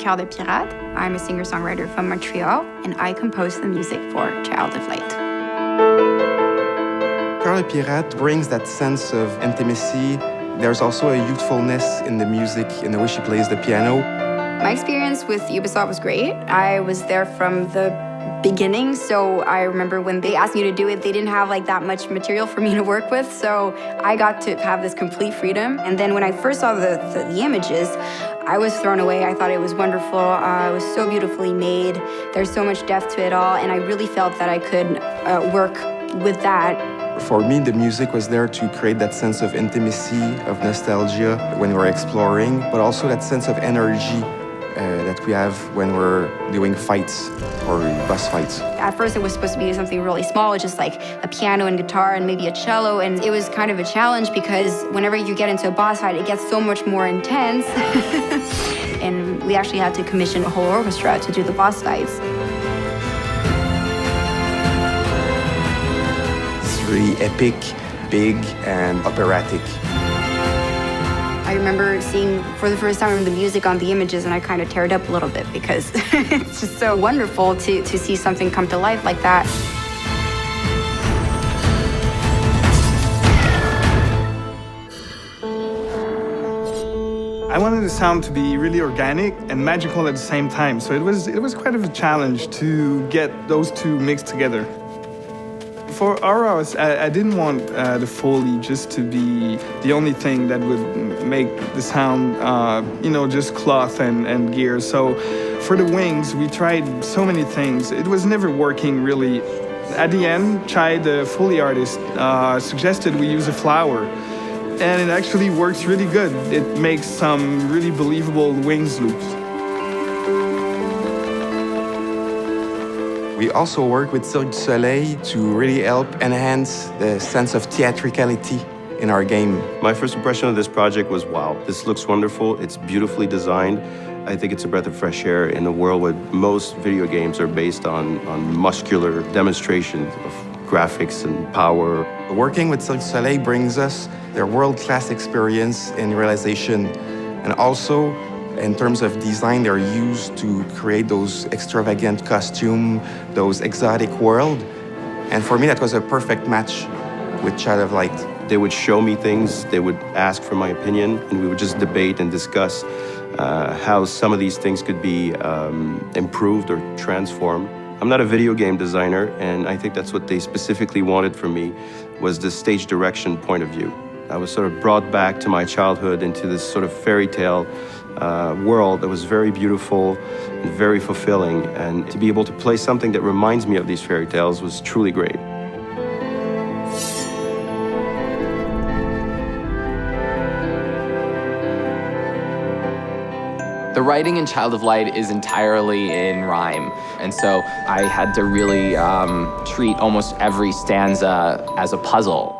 Charles de Pirate. I'm a singer-songwriter from Montreal, and I compose the music for Child of Light. Charles de Pirate brings that sense of intimacy. There's also a youthfulness in the music, in the way she plays the piano. My experience with Ubisoft was great. I was there from the beginning, so I remember when they asked me to do it, they didn't have like that much material for me to work with, so I got to have this complete freedom. And then when I first saw the images, I was thrown away. I thought it was wonderful. It was so beautifully made. There's so much depth to it all, and I really felt that I could work with that. For me, the music was there to create that sense of intimacy, of nostalgia when we're exploring, but also that sense of energy that we have when we're doing fights or boss fights. At first it was supposed to be something really small, just like a piano and guitar and maybe a cello, and it was kind of a challenge because whenever you get into a boss fight, it gets so much more intense. And we actually had to commission a whole orchestra to do the boss fights. It's really epic, big, and operatic. I remember seeing for the first time the music on the images, and I kind of teared up a little bit because it's just so wonderful to see something come to life like that. I wanted the sound to be really organic and magical at the same time, so it was quite of a challenge to get those two mixed together. For Aura, I didn't want the Foley just to be the only thing that would make the sound, just cloth and gear. So for the wings, we tried so many things. It was never working really. At the end, Chai, the Foley artist, suggested we use a flower. And it actually works really good. It makes some really believable wings loops. We also work with Cirque du Soleil to really help enhance the sense of theatricality in our game. My first impression of this project was, wow, this looks wonderful, it's beautifully designed. I think it's a breath of fresh air in a world where most video games are based on muscular demonstrations of graphics and power. Working with Cirque du Soleil brings us their world-class experience in realization, and also in terms of design, they're used to create those extravagant costumes, those exotic world. And for me, that was a perfect match with Child of Light. They would show me things, they would ask for my opinion, and we would just debate and discuss how some of these things could be improved or transformed. I'm not a video game designer, and I think that's what they specifically wanted from me, was the stage direction point of view. I was sort of brought back to my childhood, into this sort of fairy tale world that was very beautiful and very fulfilling, and to be able to play something that reminds me of these fairy tales was truly great. The writing in Child of Light is entirely in rhyme, and so I had to really treat almost every stanza as a puzzle.